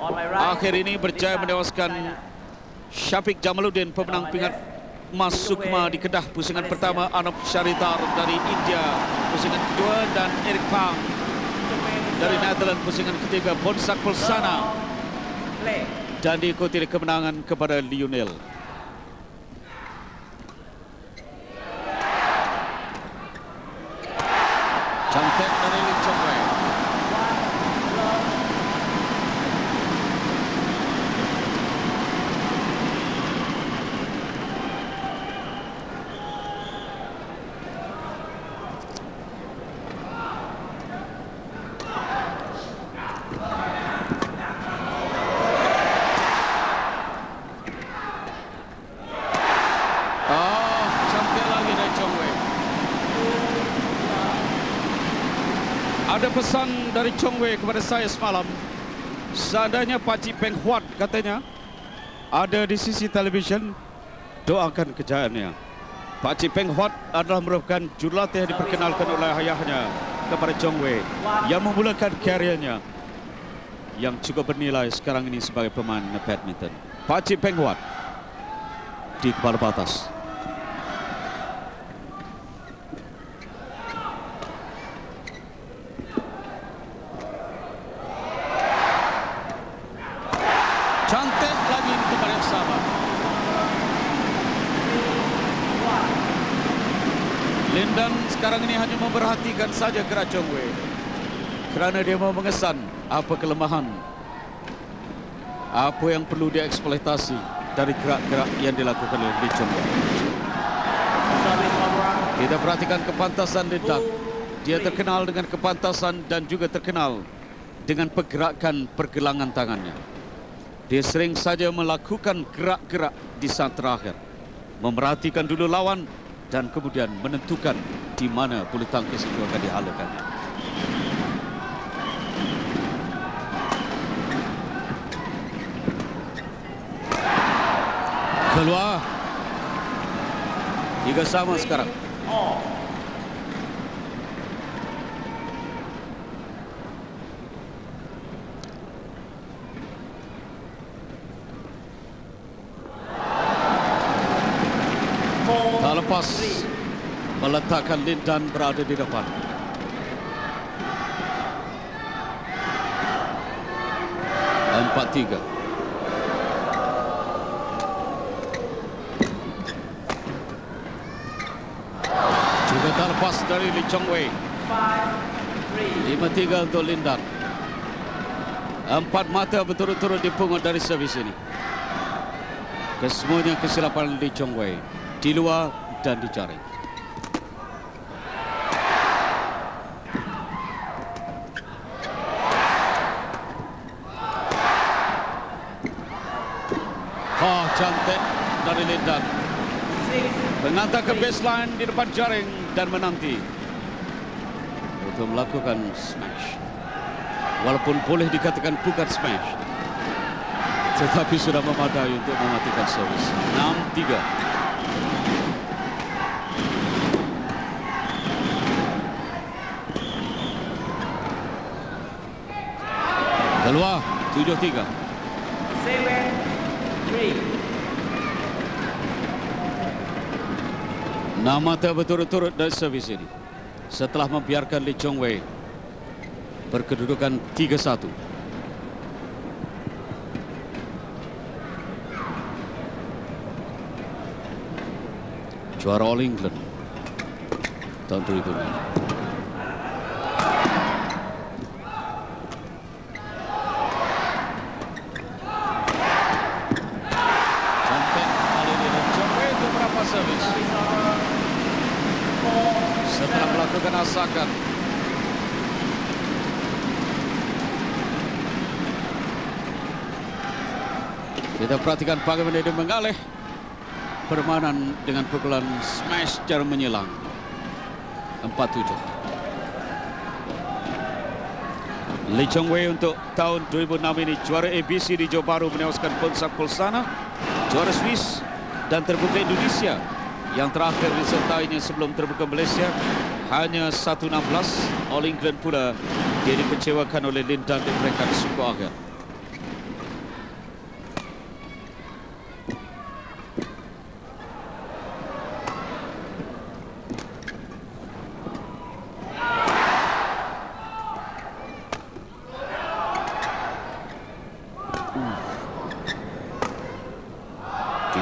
akhir ini berjaya menewaskan Syafiq Jamaluddin, pemenang pingat emas Sukma di Kedah. Pusingan pertama Anup Sharitar dari India, pusingan kedua, dan Eric Pang dari Netherlands, pusingan ketiga Bonsak Pulsana, dan diikuti kemenangan kepada Lionel. Cantik dari Lee Chong Wei. Ada pesan dari Chong Wei kepada saya semalam. Seandainya Pakcik Peng Huat, katanya, ada di sisi televisyen, doakan kejayaannya. Pakcik Peng Huat adalah merupakan jurulatih yang diperkenalkan oleh ayahnya kepada Chong Wei, yang memulakan karirnya yang cukup bernilai sekarang ini sebagai pemain badminton. Pakcik Peng Huat di kepala batas. Cantik lagi di tempat yang sama. Lindan sekarang ini hanya memperhatikan saja gerak Chong Wei, kerana dia mau mengesan apa kelemahan, apa yang perlu dieksploitasi dari gerak-gerak yang dilakukan oleh Lee Chong Wei. Kita perhatikan kepantasan Lindan. Dia terkenal dengan kepantasan dan juga terkenal dengan pergerakan pergelangan tangannya. Dia sering saja melakukan gerak-gerak di saat terakhir, memerhatikan dulu lawan dan kemudian menentukan di mana bulu tangkis itu akan dihalakan. Keluar. 3 sama sekarang. Tak lepas meletakkan Lindan berada di depan. Empat tiga. Juga tak lepas dari Lee Chong Wei. 5-3 untuk Lindan. 4 mata berturut-turut dipungut dari servis ini. Kesemuanya kesilapan Lee Chong Wei, di luar dan di jaring. Oh, cantik dari Lindan. Menghantar ke baseline di depan jaring dan menanti untuk melakukan smash. Walaupun boleh dikatakan bukan smash, tetapi sudah memadai untuk mematikan servis. 6-3. Keluar 7-3. 6 mata berturut-turut dari servis ini setelah membiarkan Lee Chong Wei berkedudukan 3-1. Juara All England tahun 2006. Setelah melakukan asakan, kita perhatikan bagaimana dia mengalih permainan dengan pukulan smash cara menyilang. 4-7. Lee Chong Wei untuk tahun 2006 ini juara ABC di Johor Bahru menewaskan Bonsak Pulsana, juara Swiss dan terbuka Indonesia yang terakhir disertainya sebelum terbuka Malaysia hanya 1-16. All England pula dia dikecewakan oleh Lindan di peringkat suku akhir.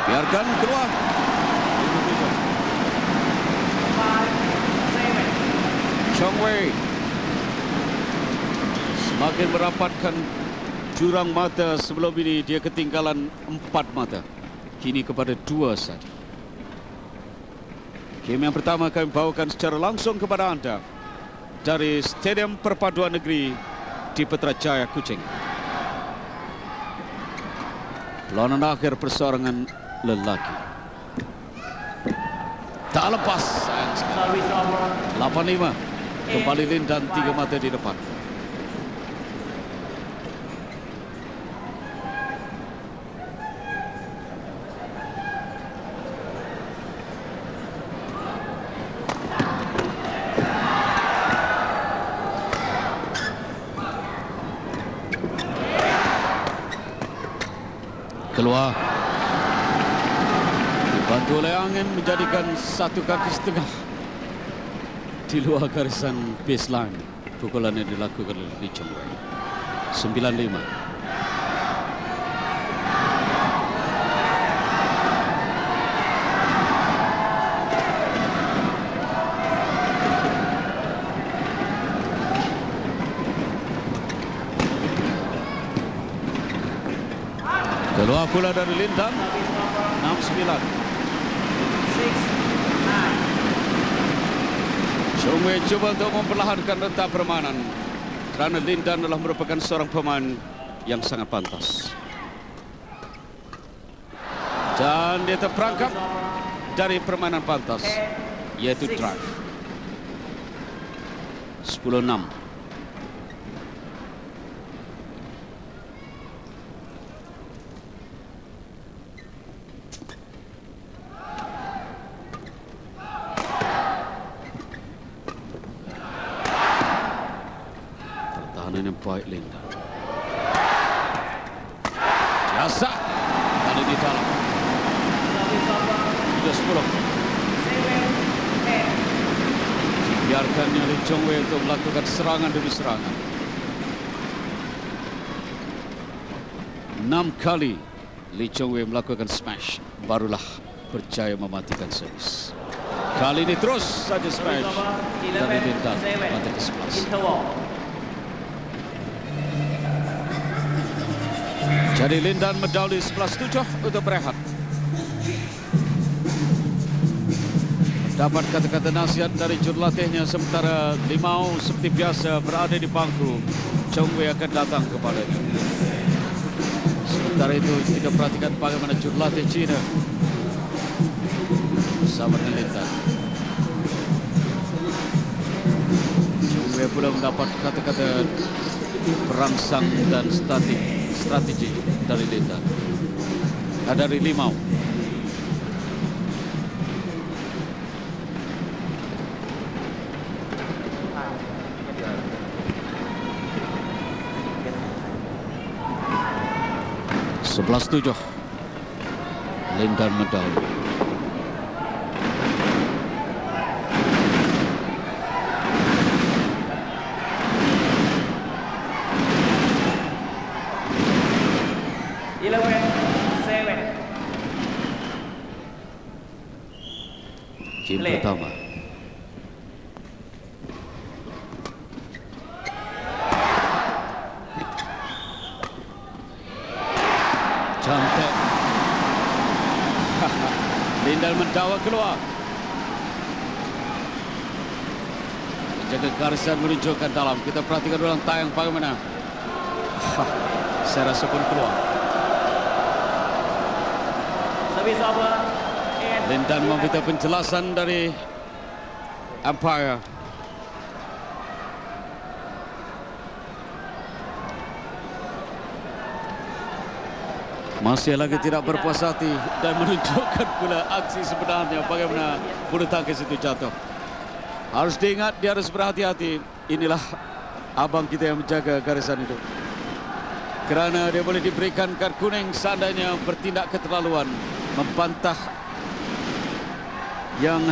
Biarkan keluar. Chong Wei semakin merapatkan jurang mata. Sebelum ini dia ketinggalan 4 mata. Kini kepada 2 saja. Game yang pertama kami bawakan secara langsung kepada anda dari Stadium Perpaduan Negeri di Putrajaya, Kuching. Lawanan akhir perseorangan lelaki. Tak lepas, sayang sekali. 8-5. Kembali Lindan 3 mata di depan. Keluar. Dibantu oleh angin menjadikan 1 kaki setengah di luar garisan baseline. Pukulan yang dilakukan oleh Lee Chong Wei. 9-5. Keluar pula dari Lindan. 6-9. Chong Wei cuba untuk memperlahankan rentang permainan kerana Lindan adalah merupakan seorang pemain yang sangat pantas. Dan dia terperangkap dari permainan pantas, yaitu drive. 10-6. Yang baik Lindan. Biasa. Kali di dalam. 10. Biarkannya Lee Chong Wei untuk melakukan serangan demi serangan. 6 kali Lee Chong Wei melakukan smash, barulah berjaya mematikan servis. Kali ini terus saja smash dari Lindan, mata ke-11. Jadi Lindan mendahului 11-7 untuk berehat. Dapat kata-kata nasihat dari jurulatihnya, sementara Limau seperti biasa berada di bangku. Chong Wei akan datang kepadanya. Sementara itu kita perhatikan bagaimana jurulatih China bersama dengan Lindan. Chong Wei pula mendapat kata-kata perangsang dan strategi dari Lindan, dari Limau. Sebelas 7. Lindan mendahului. Game pertama. Cantik. Lindan mendawak keluar. Menjaga garisan menunjukkan dalam. Kita perhatikan ulang tayang bagaimana. Saya rasa pun keluar. Service over. Lindan meminta penjelasan dari umpire. Masih lagi tidak berpuas hati dan menunjukkan pula aksi sebenarnya bagaimana bulu tangkis itu jatuh. Harus diingat, dia harus berhati-hati. Inilah abang kita yang menjaga garisan itu. Kerana dia boleh diberikan kartu kuning seandainya bertindak keterlaluan, membantah yang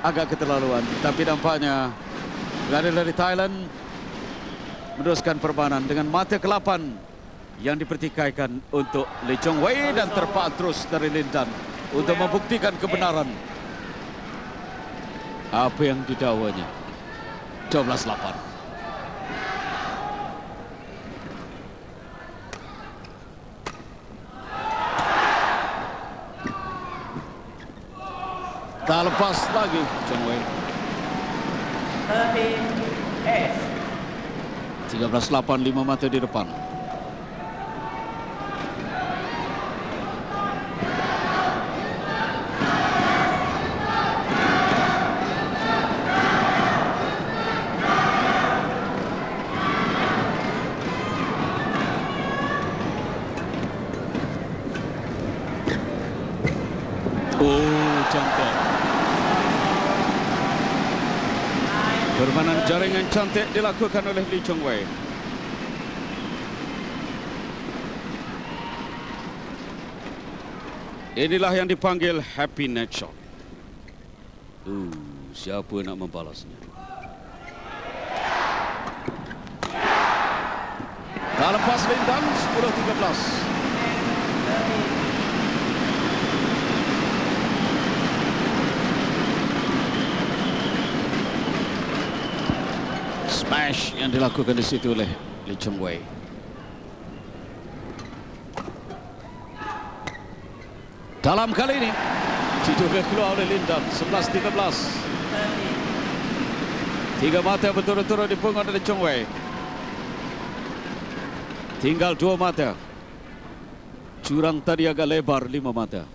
agak keterlaluan. Tapi nampaknya pelari dari Thailand meneruskan permainan dengan mata ke-8 yang dipertikaikan untuk Lee Chong Wei dan terpaat terus dari Lin Dan untuk membuktikan kebenaran apa yang didakwanya. 12-8. Tak lepas lagi Chong Wei. 13-8, 5 mata di depan. Cantik. Permainan jaringan cantik dilakukan oleh Lee Chong Wei. Inilah yang dipanggil happy net shot. Siapa nak membalasnya? Tak lepas Lin Dan, 10-13. Smash yang dilakukan di situ oleh Lee Chong Wei. Dalam kali ini diduga keluar oleh Lin Dan. 11-13. 3 mata berturut-turut dipungut oleh Chong Wei. Tinggal 2 mata. Jurang tadi agak lebar, 5 mata.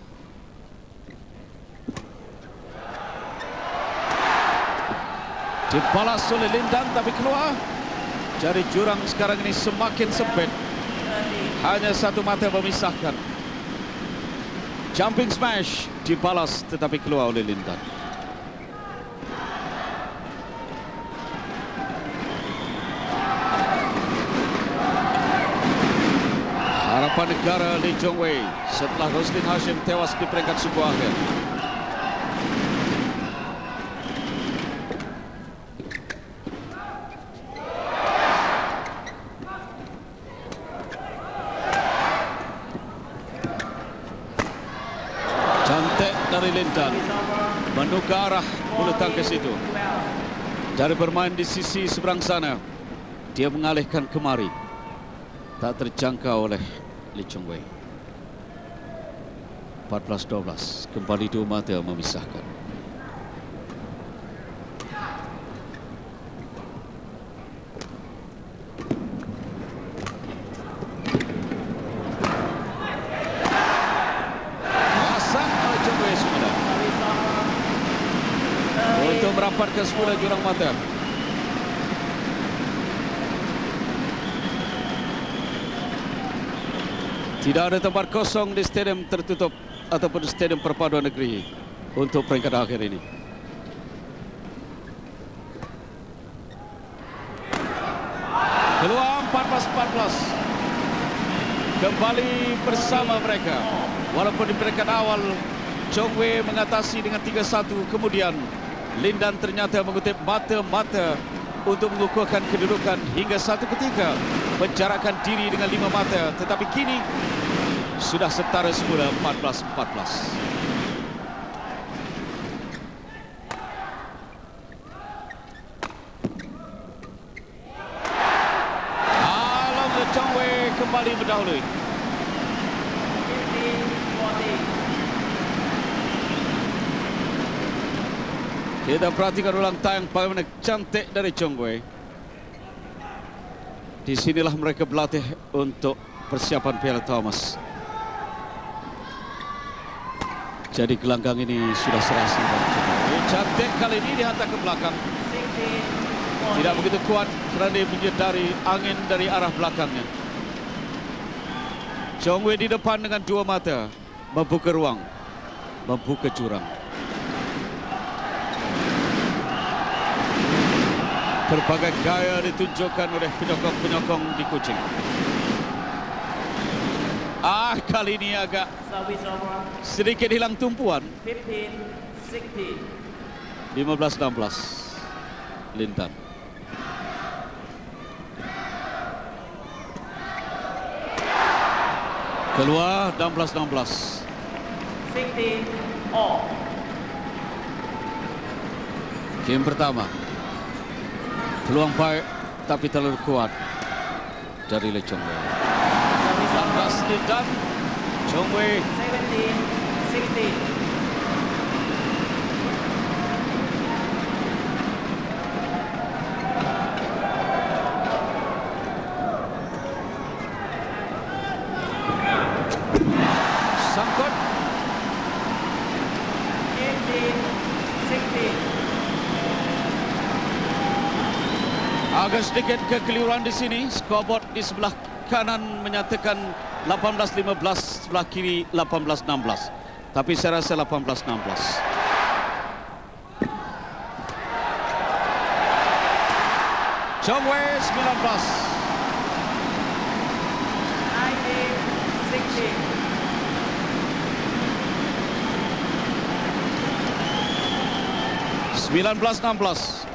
Dibalas oleh Lin Dan tapi keluar. Jadi jurang sekarang ini semakin sempit. Hanya 1 mata memisahkan. Jumping smash dibalas tetapi keluar oleh Lin Dan. Harapan negara Lee Chong Wei setelah Roslin Hashim tewas di peringkat suku akhir. Dari Lin Dan menukar arah bulu tangkis itu. Dari bermain di sisi seberang sana, dia mengalihkan kemari. Tak terjangkau oleh Lee Chong Wei. 14-12, kembali 2 mata memisahkan. Untuk merapatkan semula jurang mata. Tidak ada tempat kosong di stadium tertutup ataupun di stadium perpaduan negeri untuk peringkat akhir ini. Keluar 14-14. Kembali bersama mereka. Walaupun di peringkat awal Chong Wei mengatasi dengan 3-1, kemudian Lin Dan ternyata mengutip mata-mata untuk mengukuhkan kedudukan hingga satu ketika menjarakkan diri dengan 5 mata. Tetapi kini sudah setara semula 14-14. Along Chong Wei kembali mendahului. Kita perhatikan ulang tayang bagaimana cantik dari Chong Wei. Di sinilah mereka berlatih untuk persiapan Piala Thomas. Jadi gelanggang ini sudah serasi. Cantik kali ini dihantar ke belakang. Tidak begitu kuat kerana dia menyedari angin dari arah belakangnya. Chong Wei di depan dengan 2 mata, membuka ruang, membuka jurang. Berbagai gaya ditunjukkan oleh penyokong-penyokong di Kuching. Kali ini agak sedikit hilang tumpuan. 15-16 Lin Dan. Keluar 16-16. 16 all. Game pertama. Peluang baik tapi terlalu kuat dari Lee Chong Wei. 16 Lindan. Chong Wei 17-16. sangkut. 18-16. Agak sedikit kekeliruan di sini. Scoreboard di sebelah kanan menyatakan 18-15, sebelah kiri 18-16. Tapi saya rasa 18-16. Chong Wei 19. 19-16.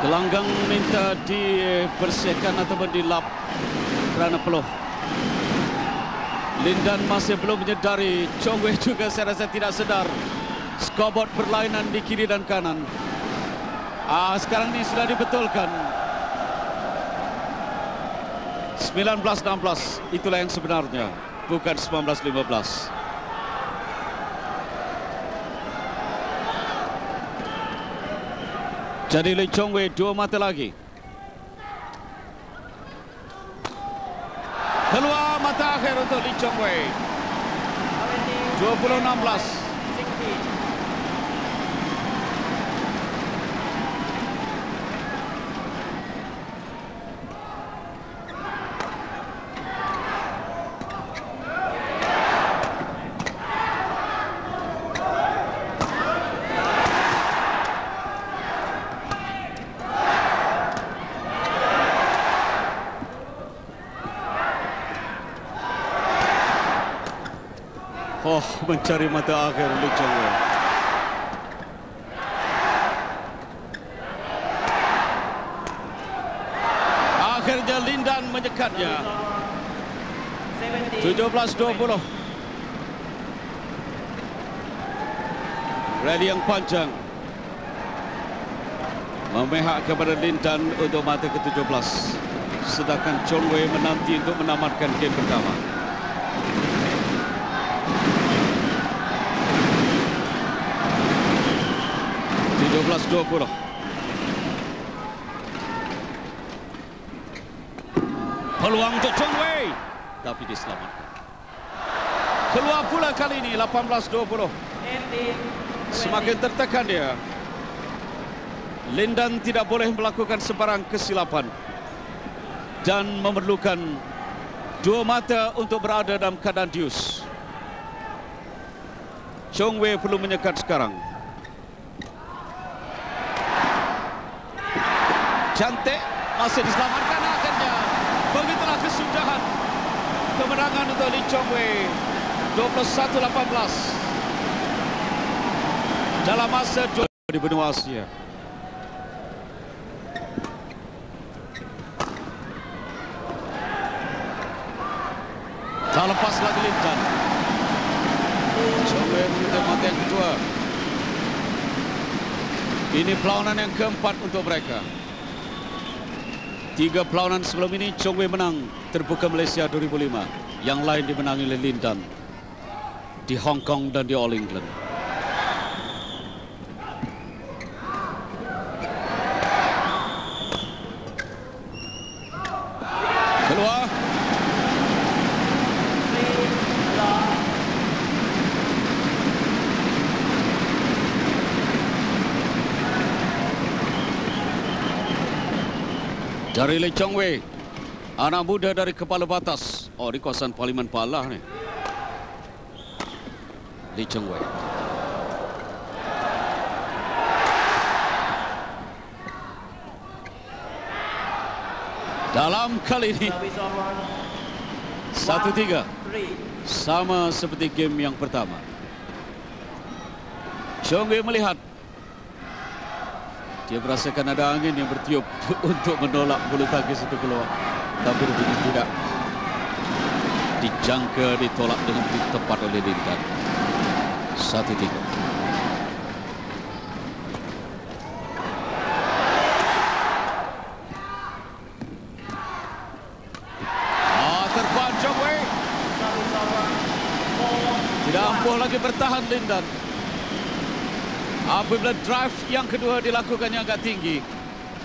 Gelanggang minta dibersihkan ataupun dilap kerana peluh. Lindan masih belum menyedari. Chong Wei juga saya rasa tidak sedar. Scoreboard berlainan di kiri dan kanan. Sekarang ini sudah dibetulkan. 19-16. Itulah yang sebenarnya. Bukan 19-15. Jadi Lee Chong Wei 2 mata lagi. Keluar mata akhir untuk Lee Chong Wei. 20-16. Mencari mata akhir Lee Chong Wei. Akhirnya Lindan menyekatnya. 17-20. Rally yang panjang memihak kepada Lindan untuk mata ke-17. Sedangkan Chong Wei menanti untuk menamatkan game pertama. 17-20. Peluang untuk Chong Wei, tapi diselamatkan. Keluar pula kali ini 18-20. Semakin tertekan dia. Lindan tidak boleh melakukan sebarang kesilapan dan memerlukan 2 mata untuk berada dalam keadaan dius. Chong Wei perlu menyekat sekarang. Cantik, masih diselamatkan akhirnya. Begitulah kesudahan kemenangan untuk Lee Chong Wei. 21-18 dalam masa di benua Asia. Tak lepas lagi Lindan. Chong Wei menutup mata yang kedua. Ini perlawanan yang keempat untuk mereka. 3 perlawanan sebelum ini Chong Wei menang terbuka Malaysia 2005. Yang lain dimenangi oleh Lindan di Hong Kong dan di All England. Keluar. Dari Lee Chong Wei, anak muda dari Kepala Batas. Oh, di kawasan Parlimen Palah ni. Lee Chong Wei. Dalam kali ini 1-3. Sama seperti game yang pertama. Chong Wei melihat. Dia merasakan ada angin yang bertiup untuk menolak bulu tangkis itu keluar. Tapi rupanya tidak. Dijangka, ditolak dengan tepat oleh Lindan. 1-3. Terpan Chong Wei. Tidak ampuh lagi bertahan Lindan. Apabila drive yang kedua dilakukannya agak tinggi,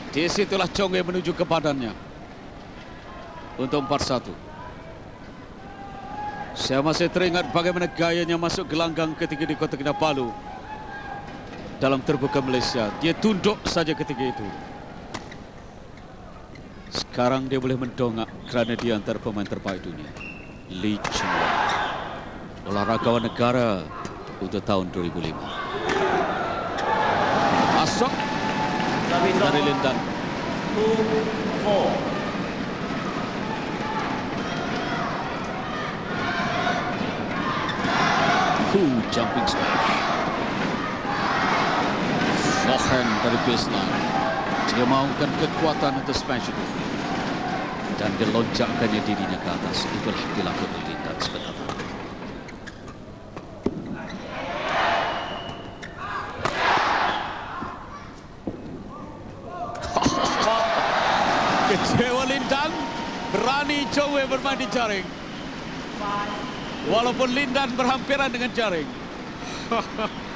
di situlah Chong Wei menuju ke badannya untuk 4-1. Saya masih teringat bagaimana gayanya masuk gelanggang ketika di Kota Kinabalu dalam terbuka Malaysia. Dia tunduk saja ketika itu. Sekarang dia boleh mendongak kerana dia antara pemain terbaik dunia. Lee Chong Wei, olahragawan negara untuk tahun 2005. Masuk dari Lindan. 2-4. Jumping smash. Forehand dari baseline. Dia mahukan kekuatan untuk smash itu. Dan dilonjakkannya dirinya ke atas. Itulah dilakukan oleh Lindan sebentar. Kecewa Lindan, berani Chong Wei bermain di jaring. Walaupun Lindan berhampiran dengan jaring.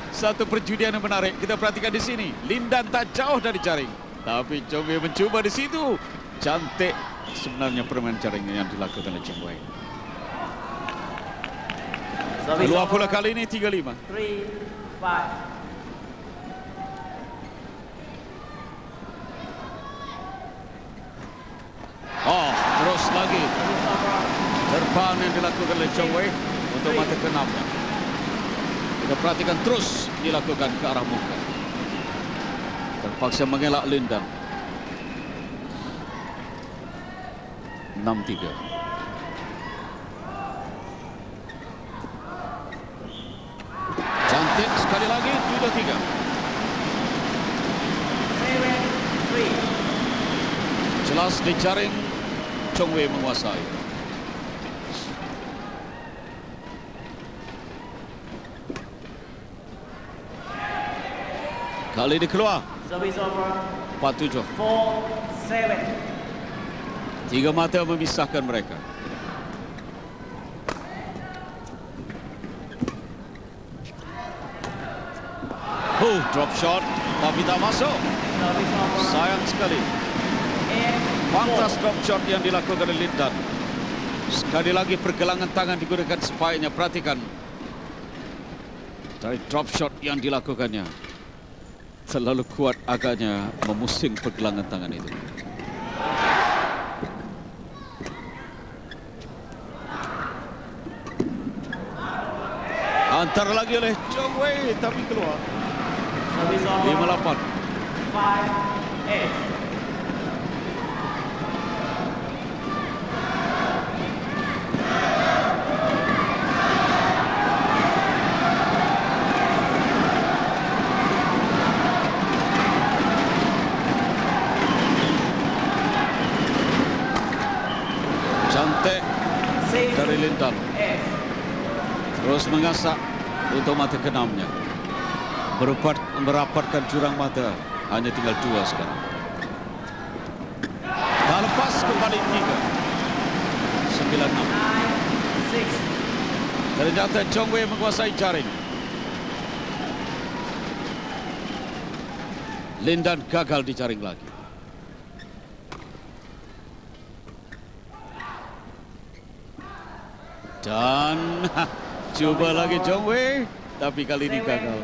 Satu perjudian yang menarik. Kita perhatikan di sini. Lindan tak jauh dari jaring. Tapi Chong Wei mencuba di situ. Cantik sebenarnya permainan jaring yang dilakukan oleh Chong Wei. Keluar pula kali ini 3-5. 3-5. Oh, terus lagi. Terpan yang dilakukan oleh Chong Wei untuk mata ke-6-nya. Kita perhatikan terus dilakukan ke arah muka. Terpaksa mengelak Lindan. 6-3. Cantik sekali lagi 7-3. 7-3. Jelas di jaring Chong Wei menguasai. Kali ini keluar. Service over. 4-7. 4-7. 3 mata memisahkan mereka. Drop shot. Tapi tak masuk. Service over. Sayang sekali. 8-4. Pantas drop shot yang dilakukan oleh Lindan. Sekali lagi pergelangan tangan digunakan sebaiknya. Perhatikan. Dari drop shot yang dilakukannya. Terlalu kuat agaknya memusing pergelangan tangan itu. Antar lagi oleh Chong Wei tapi keluar. Service over. 5-8. 5-8. Cantik dari Lindan. Terus mengasak untuk mata ke-6-nya. Merapatkan jurang mata. Hanya tinggal 2 sekarang. Tak lepas kembali 3. 9-6. 9-6. Ternyata Chong Wei menguasai jaring. Lindan gagal di jaring lagi. Dan coba lagi Chong Wei, tapi kali ini gagal.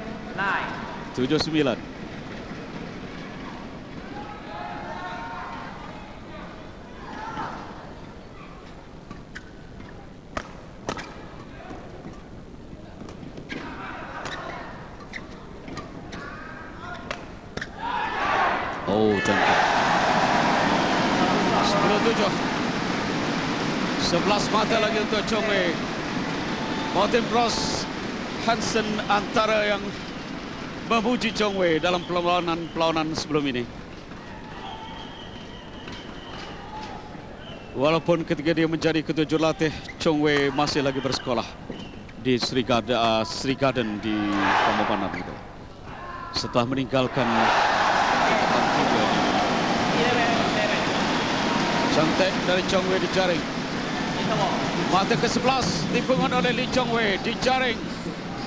7-9. Oh, tentu. 10-7. 11 mata lagi untuk Chong Wei. Martin Brose Hansen antara yang memuji Chong Wei dalam perlawanan sebelum ini. Walaupun ketika dia menjadi ketua jurulatih, Chong Wei masih lagi bersekolah di Sri Garden di Pamekasan itu. Setelah meninggalkan tingkatan 3. Cantik dari Chong Wei dijaring. Mata ke-11 dipungut oleh Lee Chong Wei, dijaring,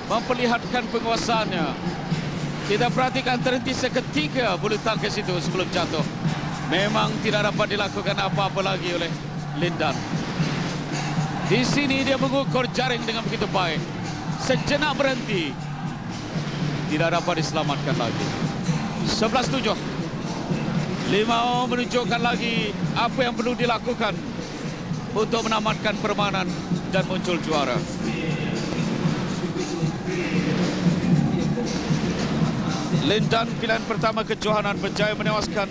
memperlihatkan penguasaannya. Kita perhatikan terhenti seketika bulu tangkis itu sebelum jatuh. Memang tidak dapat dilakukan apa-apa lagi oleh Lin Dan. Di sini dia mengukur jaring dengan begitu baik. Sejenak berhenti. Tidak dapat diselamatkan lagi. 11-7. Limau menunjukkan lagi apa yang perlu dilakukan untuk menamatkan permainan dan muncul juara. Lin Dan pilihan pertama kejohanan berjaya menewaskan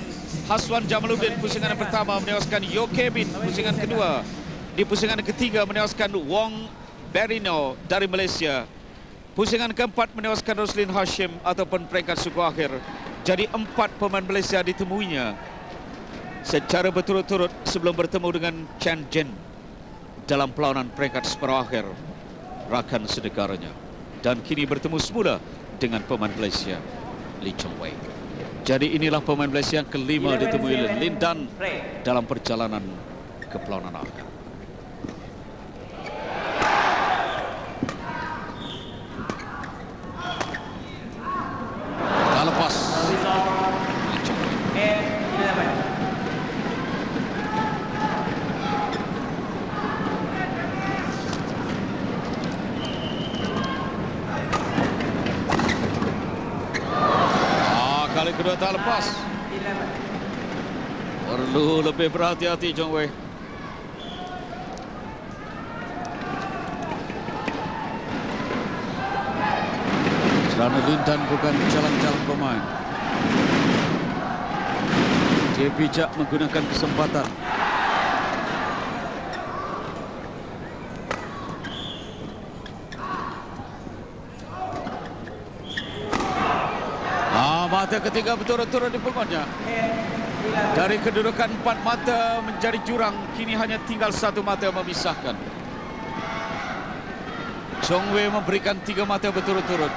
Haswan Jamaluddin pusingan yang pertama, menewaskan Yo Kevin pusingan kedua. Di pusingan ketiga menewaskan Wong Berino dari Malaysia. Pusingan keempat menewaskan Roslin Hashim ataupun peringkat suku akhir. Jadi 4 pemain Malaysia ditemuinya secara berturut-turut sebelum bertemu dengan Chan Jen dalam perlawanan peringkat separuh akhir rakan senegaranya. Dan kini bertemu semula dengan pemain Malaysia, Lee Chong Wei. Jadi inilah pemain Malaysia yang kelima ditemui oleh Lin Dan dalam perjalanan ke perlawanan akhir. Tak lepas. Lee Chong Wei. Kali kedua tak lepas. Perlu lebih berhati-hati Chong Wei. Kerana Lin Dan bukan jalan-jalan pemain. Dia bijak menggunakan kesempatan. Mata ketiga berturut-turut dipungutnya. Dari kedudukan 4 mata menjadi jurang, kini hanya tinggal 1 mata memisahkan. Chong Wei memberikan 3 mata berturut-turut.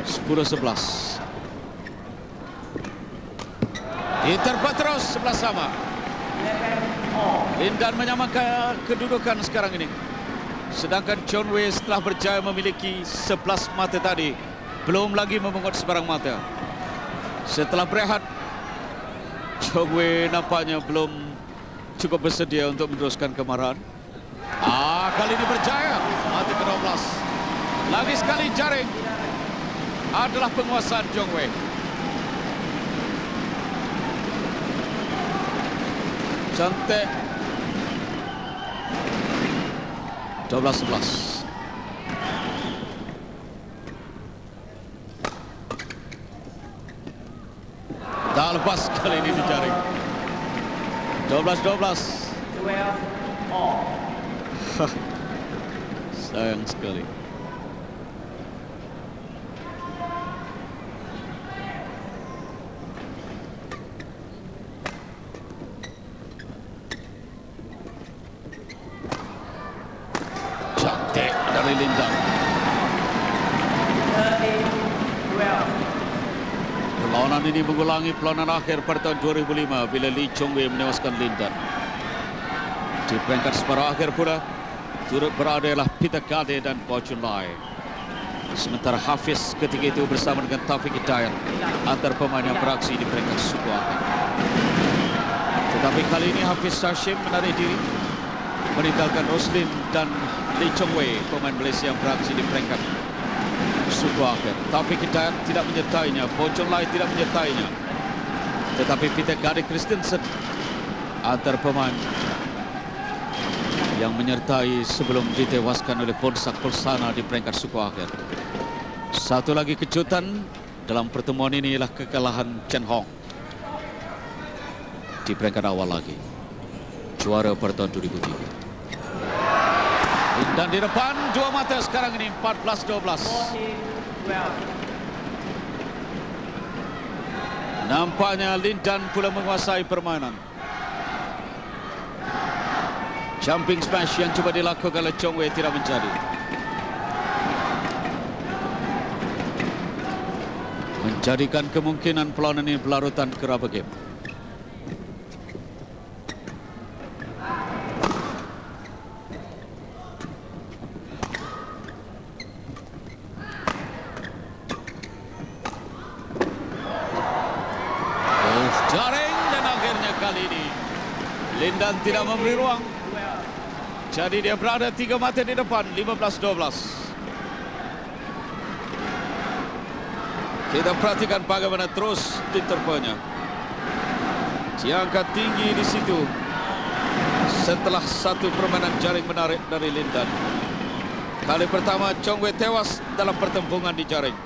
10-11. Interpat terus 11 sama. Lin Dan menyamakan kedudukan sekarang ini. Sedangkan Chong Wei setelah berjaya memiliki 11 mata tadi, belum lagi memungut sebarang mata. Setelah berehat, Chong Wei nampaknya belum cukup bersedia untuk meneruskan kemarahan. Kali ini berjaya. Mata ke-12. Lagi sekali jaring. Adalah penguasaan Chong Wei. Cantik. 12-11. Tak lepas kali ini dijaring. 12-12. Sayang sekali. Cantik dari Lin Dan. Perlawanan ini mengulangi perlawanan akhir pada tahun 2005 bila Lee Chong Wei menewaskan Lin Dan. Di peringkat separuh akhir pula turut berada ialah Peter Gade dan Bo Chun Lai. Sementara Hafiz ketika itu bersama dengan Taufik Hidayat antar pemain yang beraksi di peringkat suku akhir. Tetapi kali ini Hafiz Hashim menarik diri meninggalkan Roslin dan Lee Chong Wei, pemain Malaysia yang beraksi di peringkat suku akhir. Taufik Hidayat tidak menyertainya, Bo Chun Lai tidak menyertainya. Tetapi Peter Gade Christensen antar pemain yang menyertai sebelum ditewaskan oleh Bonsak Pulsana di peringkat suku akhir. Satu lagi kejutan dalam pertemuan ini ialah kekalahan Chen Hong di peringkat awal lagi. Juara pada tahun 2003. Dan di depan dua mata sekarang ini 14-12. 14-12. Nampaknya Lindan pula menguasai permainan. Jumping smash yang cuba dilakukan oleh Chong Wei tidak menjadi. Menjadikan kemungkinan perlawanan ini berlarutan ke rubber game. Jaring dan akhirnya kali ini Lindan tidak memberi ruang. Jadi dia berada 3 mata di depan, 15-12. Kita perhatikan bagaimana terus intervalnya. Diangkat tinggi di situ. Setelah satu permainan jaring menarik dari Lindan. Kali pertama Chong Wei tewas dalam pertempuran di jaring.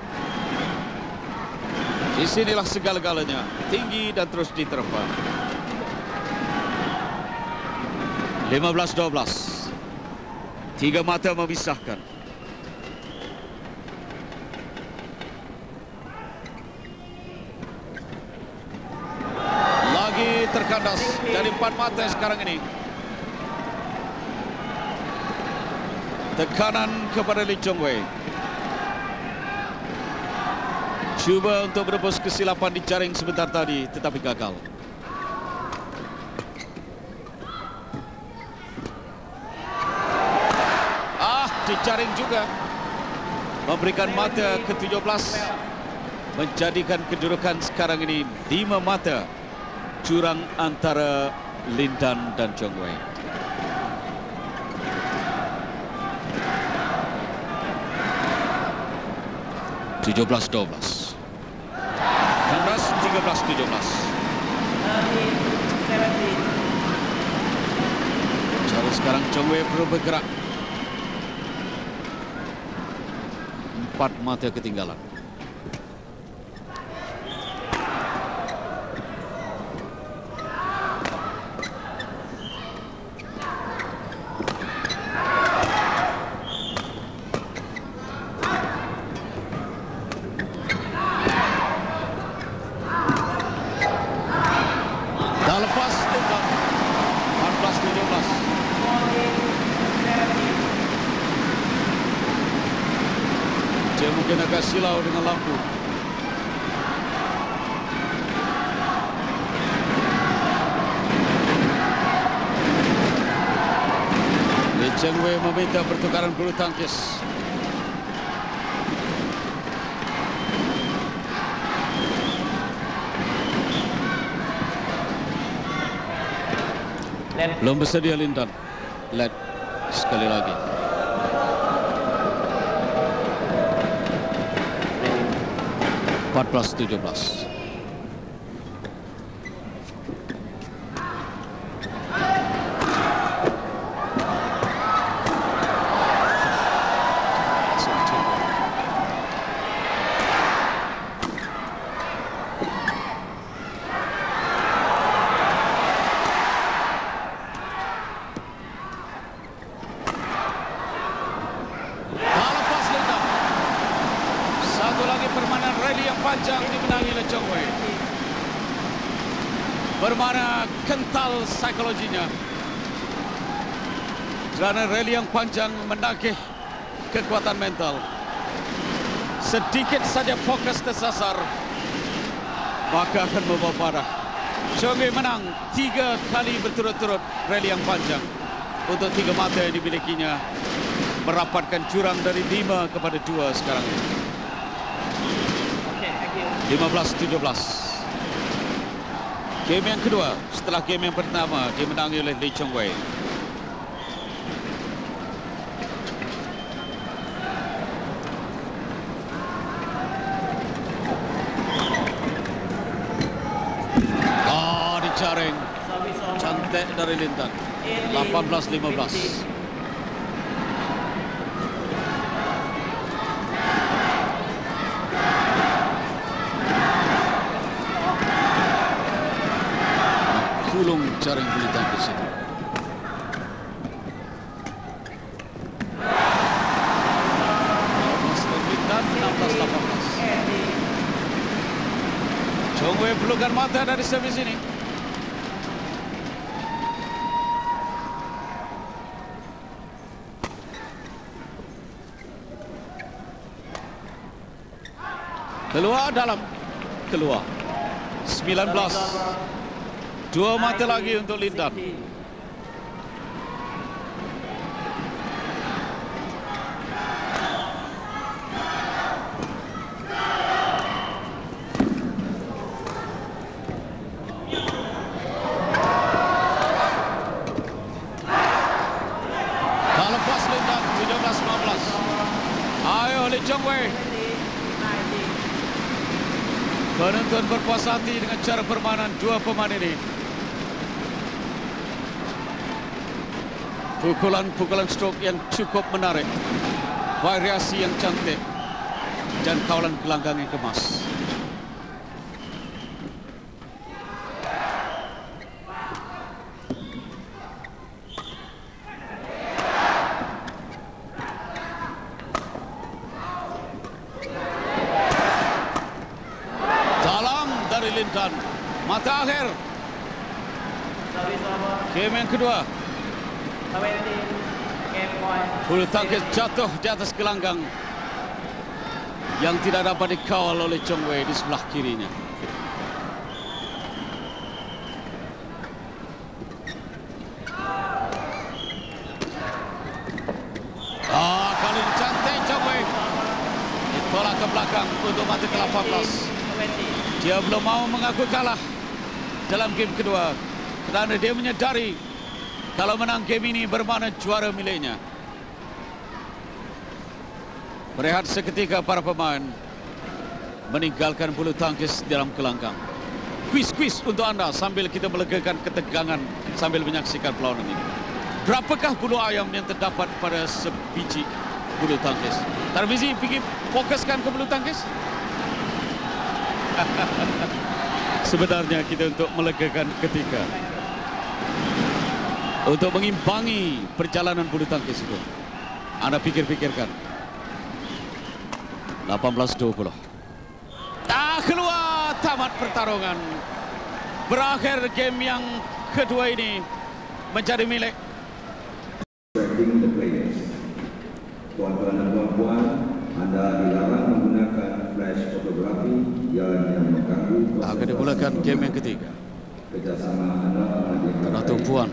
Di sinilah segala-galanya, tinggi dan terus diterpa. 15-12. 3 mata memisahkan. Lagi terkandas dari 4 mata sekarang ini. Tekanan kepada Lee Chong Wei. Cuba untuk merebus kesilapan di jaring sebentar tadi, tetapi gagal. Dijaring juga. Memberikan mata ke-17. Menjadikan kedudukan sekarang ini 5 mata. Jurang antara Lindan dan Chong Wei. (17-12). 13-17. Jadi sekarang Chong Wei perlu bergerak. 4 mata ketinggalan. Dah lepas 14-17. Dia mungkin agak silau dengan lampu. Lee Chong Wei meminta pertukaran bulu tangkis. Belum bersedia Lindan. Led sekali lagi. 14-17. Permainan rally yang panjang dimenangi oleh Chong Wei. Bermana kental psikologinya. Kerana rally yang panjang menagih kekuatan mental. Sedikit saja fokus tersasar, maka akan membawa parah. Chong Wei menang 3 kali berturut-turut rally yang panjang. Untuk 3 mata yang dimilikinya, merapatkan jurang dari 5 kepada 2 sekarang ini. 15-17. Game yang kedua setelah game yang pertama dimenangi oleh Lee Chong Wei. Dijaring. Cantik dari Lindan. 18-15. Kulung jaring bulu tangkis itu. Wei perlukan mata dari servis ini. Keluar dalam. Keluar. 19. 2 mata lagi untuk Lindan. Lepas Lindan 17-15. Ayo Lee Chong Wei. Penonton berpuas hati dengan cara permainan dua pemain ini. Pukulan-pukulan stroke yang cukup menarik, variasi yang cantik, dan kawalan gelanggang yang kemas. Lindan, mata akhir. Game yang kedua. Bulu tangkis jatuh di atas gelanggang yang tidak dapat dikawal oleh Chong Wei di sebelah kirinya. Kali ini cantik Chong Wei. Ditolak ke belakang untuk mati ke-18. Dia belum mau mengaku kalah dalam game kedua kerana dia menyadari kalau menang game ini bermakna juara miliknya. Berehat seketika para pemain meninggalkan bulu tangkis dalam gelanggang. Kuis-kuis untuk anda sambil kita melegakan ketegangan sambil menyaksikan perlawanan ini. Berapakah bulu ayam yang terdapat pada sebiji bulu tangkis? Tarmizi fikir fokuskan ke bulu tangkis? Sebenarnya kita untuk melegakan ketika, untuk mengimbangi perjalanan bulu tangkis itu. Anda pikir-pikirkan. 18-20. Keluar, tamat pertarungan. Berakhir game yang kedua ini menjadi milik. Tuan-tuan dan puan-puan, Anda dilarang menggunakan flash fotografi yang mengganggu. Akan dimulakan game yang ketiga. Kerjasama Anda Tuan dan puan,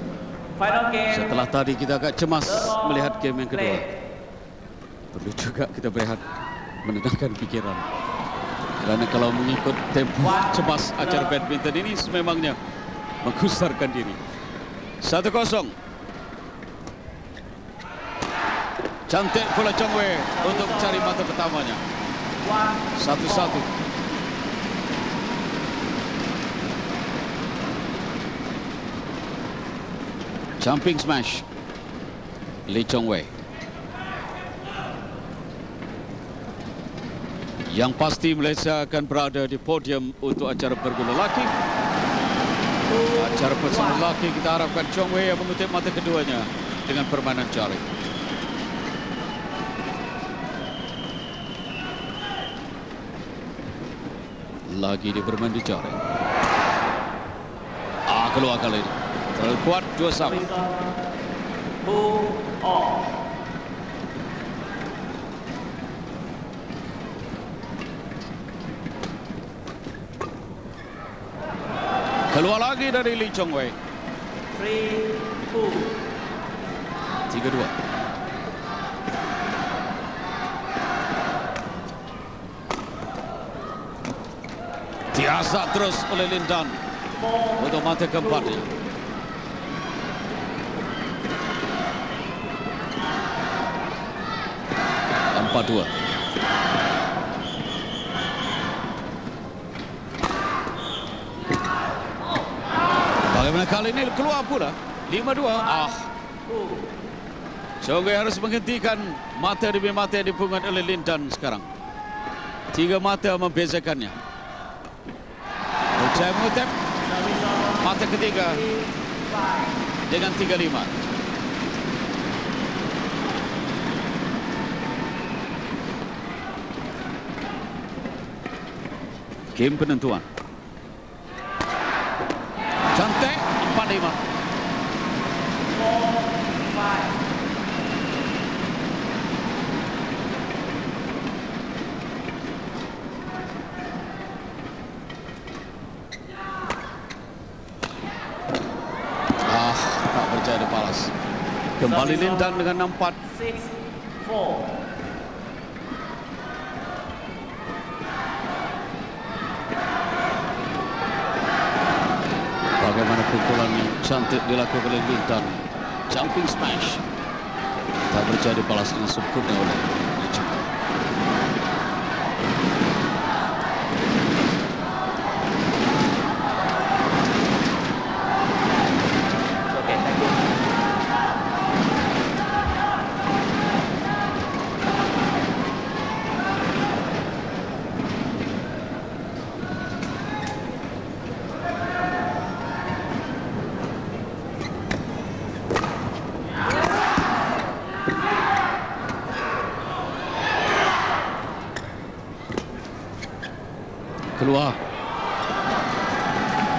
setelah tadi kita agak cemas melihat game yang kedua, perlu juga kita berehat menenangkan pikiran. Kerana kalau mengikut tempo cemas acara badminton ini sememangnya menggusarkan diri. 1-0. Cantik bola Chong Wei untuk mencari mata pertamanya. 1-1. Jumping smash. Lee Chong Wei. Yang pasti Malaysia akan berada di podium untuk acara bergula lelaki. Acara personal lelaki kita harapkan Chong Wei yang mengutip mata keduanya dengan permainan jari. Lagi dia bermain di jari. Keluar kali ini. Terlalu kuat, 2-1. Keluar lagi dari Lee Chong Wei. 3-2. Diasak terus oleh Lindan untuk mata keempatnya. Empat-dua. Bagaimana kali ini keluar pula 5-2. Chong Wei harus menghentikan mata demi mata yang dipungut oleh Lindan sekarang. 3 mata membezakannya. Ujai mengutip mata ketiga dengan 3-5. Game penentuan. Kembali Lintan dengan 6-4. 6-4. Bagaimana pukulan yang cantik dilakukan oleh Lintan. Jumping smash. Tak berjaya dibalas dengan sempurna oleh Lee. Okay, thank you. Keluar.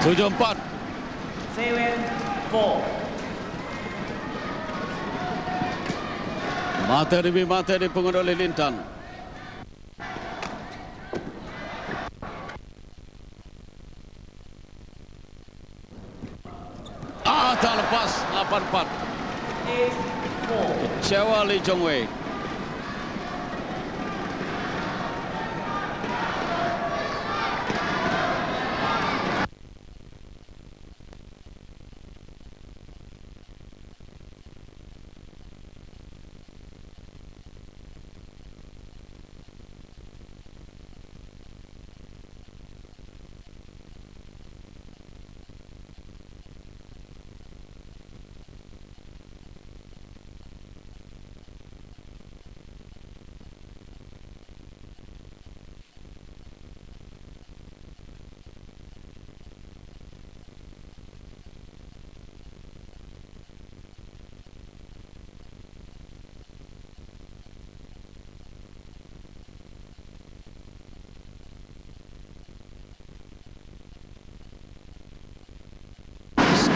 7-4. 7-4. Mata demi mata dipungut oleh Lintan. Tak lepas. 8-4. 8-4. Kecewa Lee Chong Wei.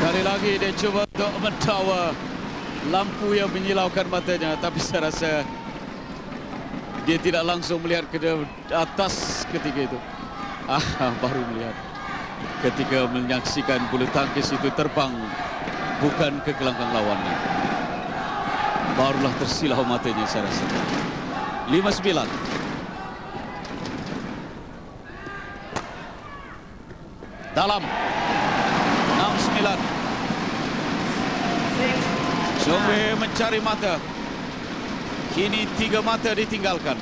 Sekali lagi dia cuba untuk mentawa lampu yang menyilaukan matanya, tapi saya rasa dia tidak langsung melihat ke atas ketika itu. Baru melihat ketika menyaksikan bulu tangkis itu terbang bukan ke gelanggang lawannya. Barulah tersilau matanya saya rasa. 5-9. Dalam 6-9. Chong Wei mencari mata. Kini 3 mata ditinggalkan.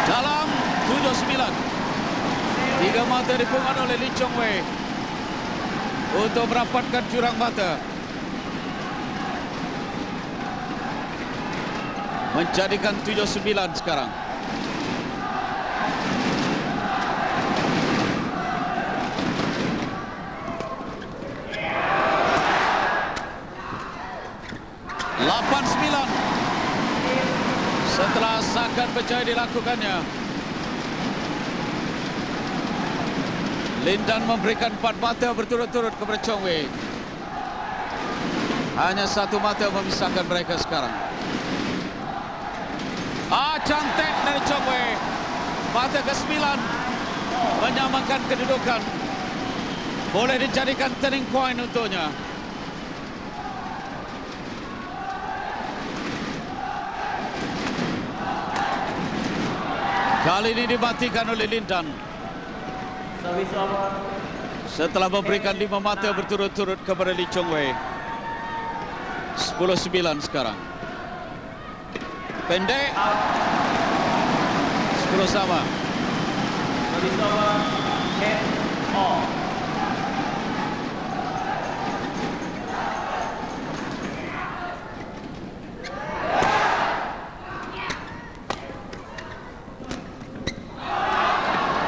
Dalam 7-9. 3 mata dipungut oleh Lee Chong Wei untuk merapatkan jurang mata. Menjadikan 7-9 sekarang. Setelah seakan berjaya dilakukannya, Lintan memberikan 4 mata berturut-turut kepada Chong Wei. Hanya 1 mata memisahkan mereka sekarang. Cantik dari Chong Wei. Mata ke-9 menyamakan kedudukan. Boleh dijadikan turning point untuknya. Kali ini dimatikan oleh Lintan. Setelah memberikan 5 mata berturut-turut kepada Lee Chong Wei. 10-9 sekarang. Pendek. 10 sama.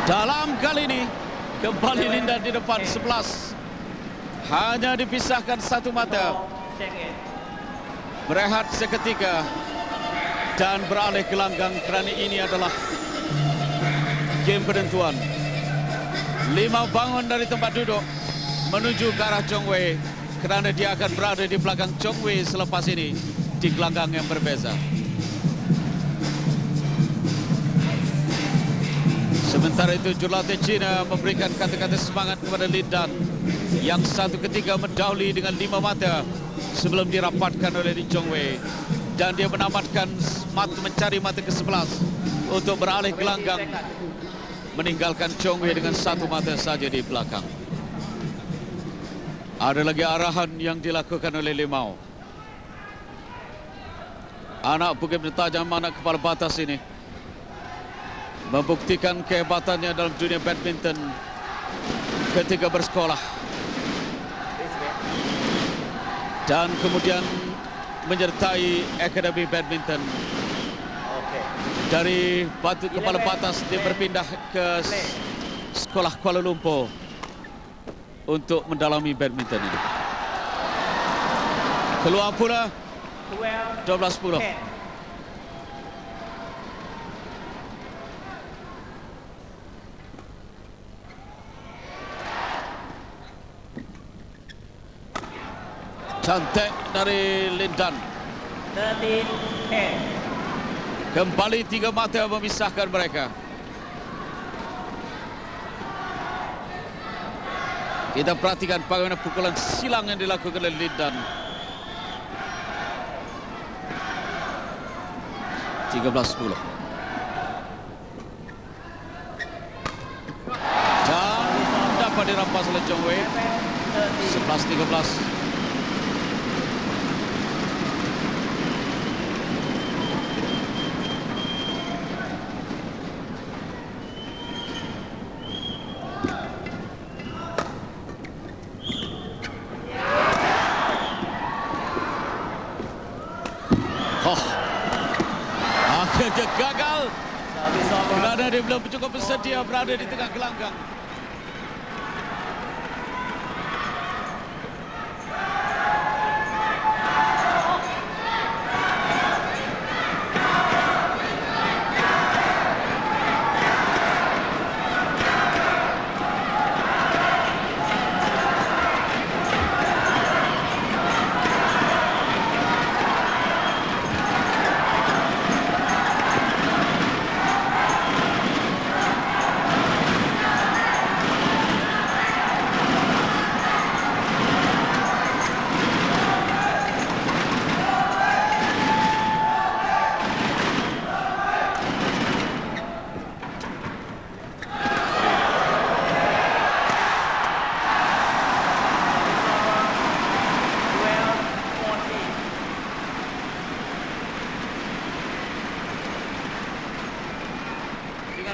Dalam kali ini kembali Lintan di depan 11. Hanya dipisahkan 1 mata. Berehat seketika dan beralih ke langgang kerana ini adalah game penentuan. 5 bangun dari tempat duduk menuju ke arah Chong Wei kerana dia akan berada di belakang Chong Wei selepas ini. di gelanggang yang berbeza. Sementara itu jurulatih China memberikan kata-kata semangat kepada Lin Dan yang satu ketika mendahului dengan 5 mata sebelum dirapatkan oleh Lee Chong Wei, dan dia menamatkan mencari mata ke-11 untuk beralih gelanggang, meninggalkan Chong Wei dengan 1 mata saja di belakang. Ada lagi arahan yang dilakukan oleh Limau. Anak Bukit Tajam, anak kepala batas ini membuktikan kehebatannya dalam dunia badminton ketika bersekolah dan kemudian menyertai akademi badminton. Dari Batu Kepala Batas dia berpindah ke sekolah Kuala Lumpur untuk mendalami badminton ini. Keluar pula 12-10. Cantik dari Lin Dan. 13-10. Kembali 3 mata memisahkan mereka. Kita perhatikan bagaimana pukulan silang yang dilakukan oleh Lin Dan. 13-10. Dan dapat dirampas oleh Chong Wei. 11-13. Akhirnya gagal kerana dia belum cukup bersedia berada di tengah gelanggang.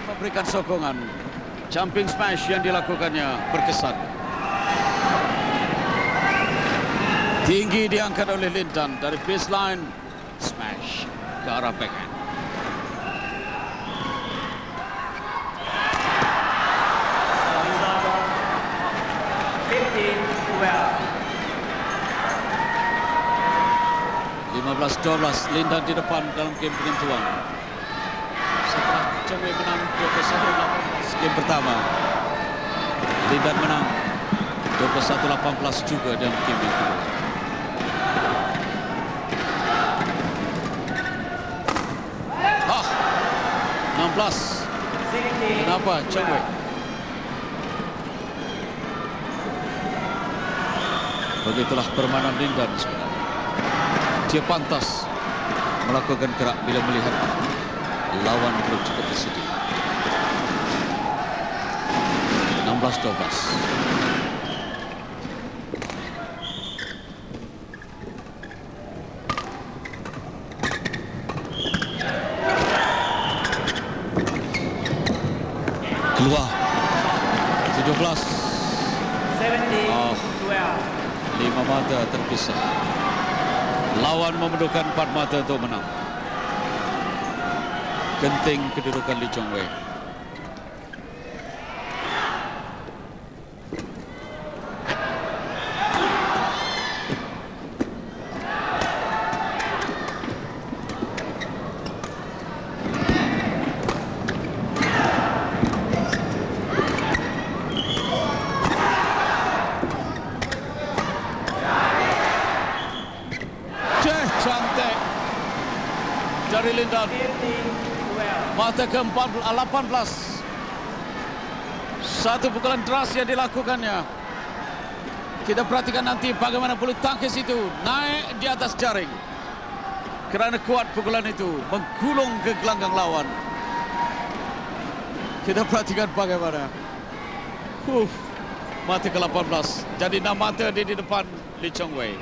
Memberikan sokongan, jumping smash yang dilakukannya berkesan. Tinggi diangkat oleh Lin Dan dari baseline, smash ke arah backhand. Well. 15-12, Lin Dan di depan dalam game penentuan. Setelah Chong Wei menang 21-18 game pertama, Lin Dan menang 21-18 juga dalam game yang kedua. Ah, 16. Kenapa Chong Wei? Begitulah permainan Lin Dan sebenarnya. Dia pantas melakukan gerak bila melihat lawan belum cukup bersedia. 16-12. Keluar 17. 5 mata terpisah. Lawan memerlukan 4 mata untuk menang. Genting kedudukan Lee Chong Wei. Cantik dari Lindan. 15-12. Mata ke-18. Satu pukulan deras yang dilakukannya. Kita perhatikan nanti bagaimana bulu tangkis itu naik di atas jaring. Kerana kuat pukulan itu menggulung ke gelanggang lawan. Kita perhatikan bagaimana. Mata ke-18. Jadi 6 mata di depan Lee Chong Wei.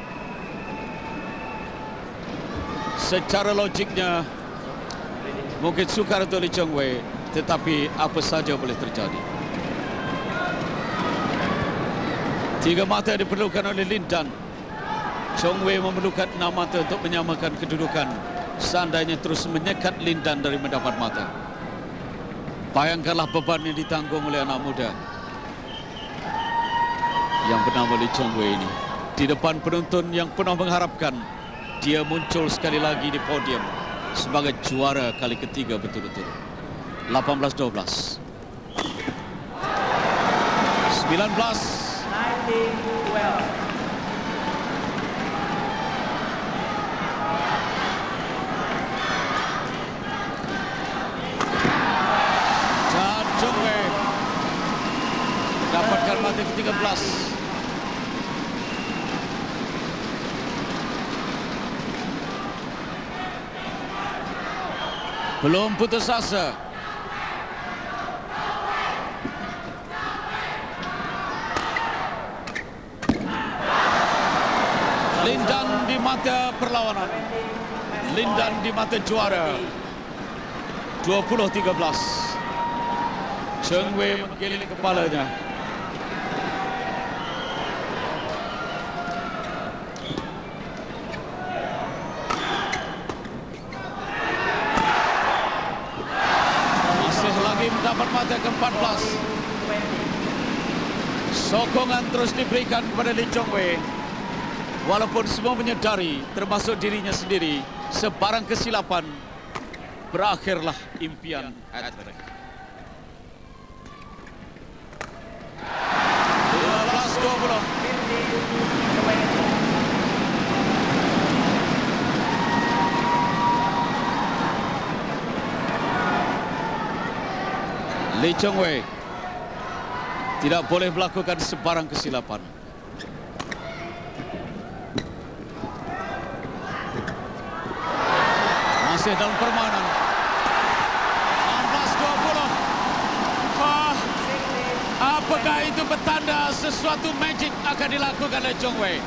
Secara logiknya mungkin sukar untuk Lee Chong Wei, tetapi apa saja boleh terjadi. 3 mata diperlukan oleh Lindan. Chong Wei memerlukan 6 mata untuk menyamakan kedudukan. Seandainya terus menyekat Lindan dari mendapat mata. Bayangkanlah beban yang ditanggung oleh anak muda yang bernama Lee Chong Wei ini. Di depan penonton yang penuh mengharapkan dia muncul sekali lagi di podium sebagai juara kali ketiga betul-betul. 18-12. 19. 19-12. Dan Chong Wei dapatkan mata ke-13. Belum putus asa. Lindan di mata perlawanan. Lindan di mata juara. 20-13. Chong Wei menggeleng kepalanya. Masih lagi mendapat mata ke-14. Sokongan terus diberikan kepada Lee Chong Wei. Walaupun semua menyedari, termasuk dirinya sendiri, sebarang kesilapan, berakhirlah impian hat-trick. 15-20. Lee Chong Wei tidak boleh melakukan sebarang kesilapan. Masih dalam permainan. 16-20. Apakah itu bertanda sesuatu magic akan dilakukan oleh Chong Wei?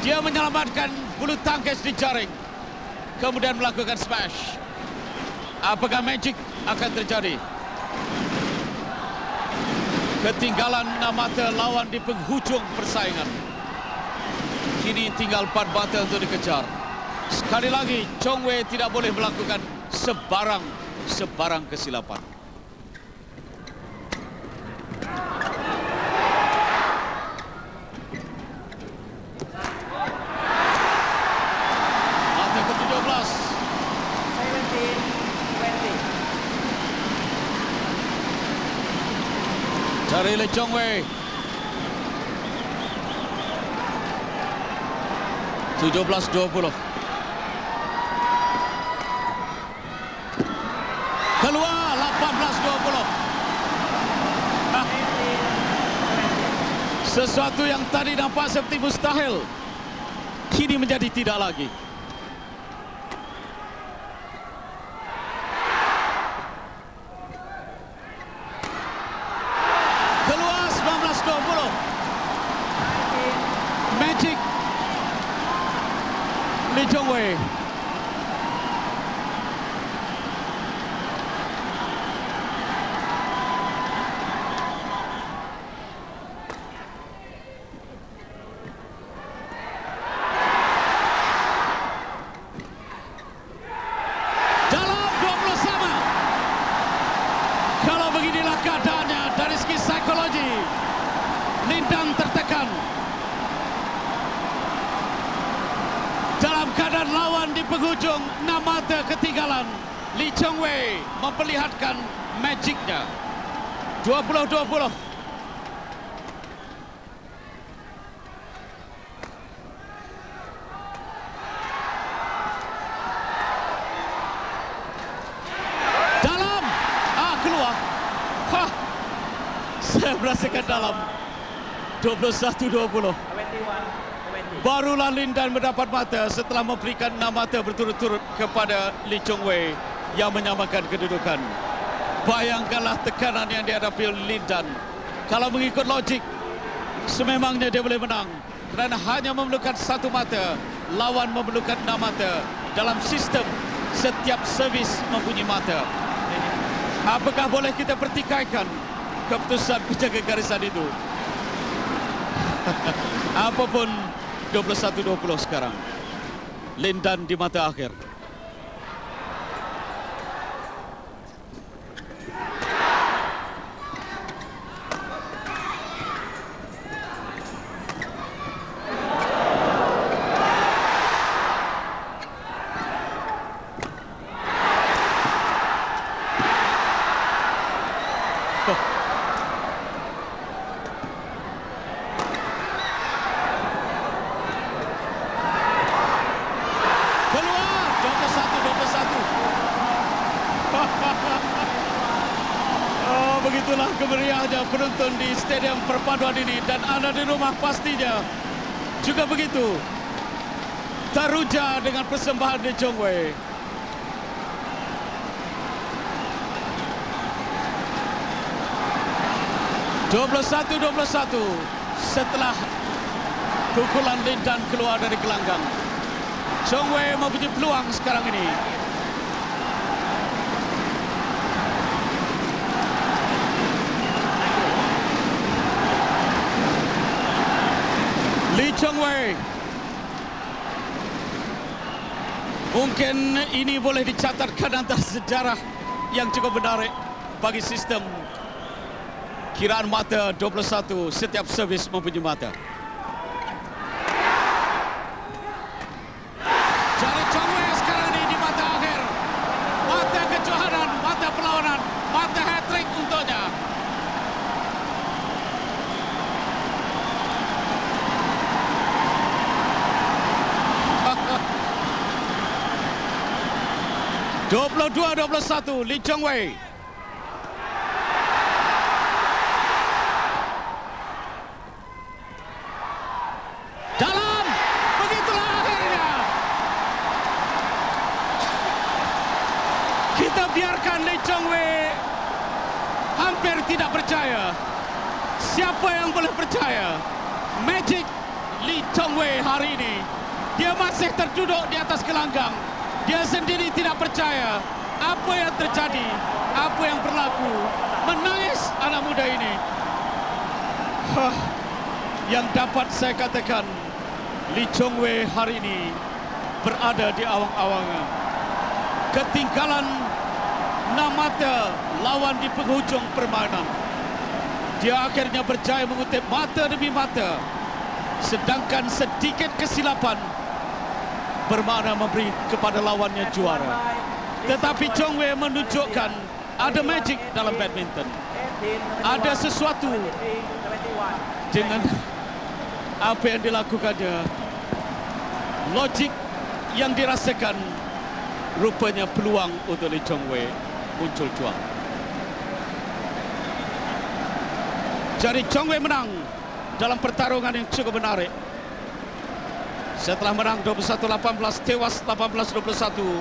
Dia menyelamatkan bulu tangkis di jaring, kemudian melakukan smash. Apakah magic akan terjadi? Ketinggalan 6 mata lawan di penghujung persaingan. Kini tinggal 4 mata untuk dikejar. Sekali lagi, Chong Wei tidak boleh melakukan sebarang kesilapan. Mata ke-17. 17-20. Dari Lee Chong Wei. 17-20. Keluar 18-20. Sesuatu yang tadi nampak seperti mustahil kini menjadi tidak lagi. Keluar 19-20. Magic Lee Chong Wei. Beginilah keadaannya dari segi psikologi. Lindan tertekan. Dalam keadaan lawan di penghujung, 6 mata ketinggalan. Lee Chong Wei memperlihatkan magicnya. 20-20. merasakan dalam. 21-20. 21, 20. Barulah Lindan mendapat mata setelah memberikan 6 mata berturut-turut kepada Lee Chong Wei yang menyamakan kedudukan. Bayangkanlah tekanan yang dihadapi oleh Lindan. Kalau mengikut logik, sememangnya dia boleh menang kerana hanya memerlukan 1 mata, lawan memerlukan 6 mata. Dalam sistem, setiap servis mempunyai mata. Apakah boleh kita pertikaikan keputusan penjaga garisan itu? Apapun, 21-20 sekarang. Lindan di mata akhir. Begitulah kemeriahnya penonton di stadium perpaduan ini, dan anda di rumah pastinya juga begitu teruja dengan persembahan Lee Chong Wei. (21-21) setelah pukulan Lindan keluar dari gelanggang. Chong Wei mempunyai peluang sekarang ini. Lee Chong Wei. Mungkin ini boleh dicatatkan antara sejarah yang cukup menarik bagi sistem kiraan mata 21. Setiap servis mempunyai mata. Jari Chong Wei sekarang ini di mata akhir. Mata kejohanan, mata perlawanan, mata hat-trick untuknya. (22-21) Lee Chong Wei. Dalam, begitulah akhirnya. Kita biarkan Lee Chong Wei hampir tidak percaya. Siapa yang boleh percaya? Magic Lee Chong Wei hari ini. Dia masih terduduk di atas gelanggang. Dia sendiri tidak percaya apa yang terjadi, apa yang berlaku. Menangis anak muda ini. Yang dapat saya katakan, Lee Chong Wei hari ini berada di awang-awangan. Ketinggalan 6 mata lawan di penghujung permainan. Dia akhirnya berjaya mengutip mata demi mata. Sedangkan sedikit kesilapan bermakna memberi kepada lawannya juara. Tetapi Chong Wei menunjukkan ada magic dalam badminton. Ada sesuatu dengan apa yang dilakukannya. Logik yang dirasakan, rupanya peluang untuk Lee Chong Wei muncul cuang. Jadi Chong Wei menang dalam pertarungan yang cukup menarik. Setelah menang 21-18, tewas 18-21,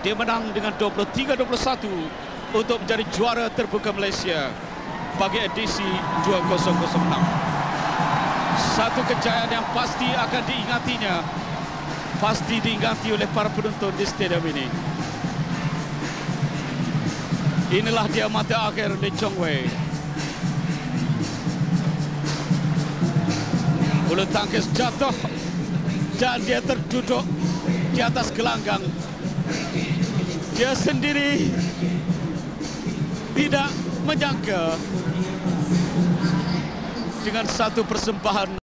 dia menang dengan 23-21 untuk menjadi juara terbuka Malaysia bagi edisi 2006. Satu kejayaan yang pasti akan diingatinya, pasti diingati oleh para penonton di stadium ini. Inilah dia mata akhir Lee Chong Wei. Bulu tangkis jatuh dan dia terduduk di atas gelanggang. Dia sendiri tidak menyangka dengan satu persembahan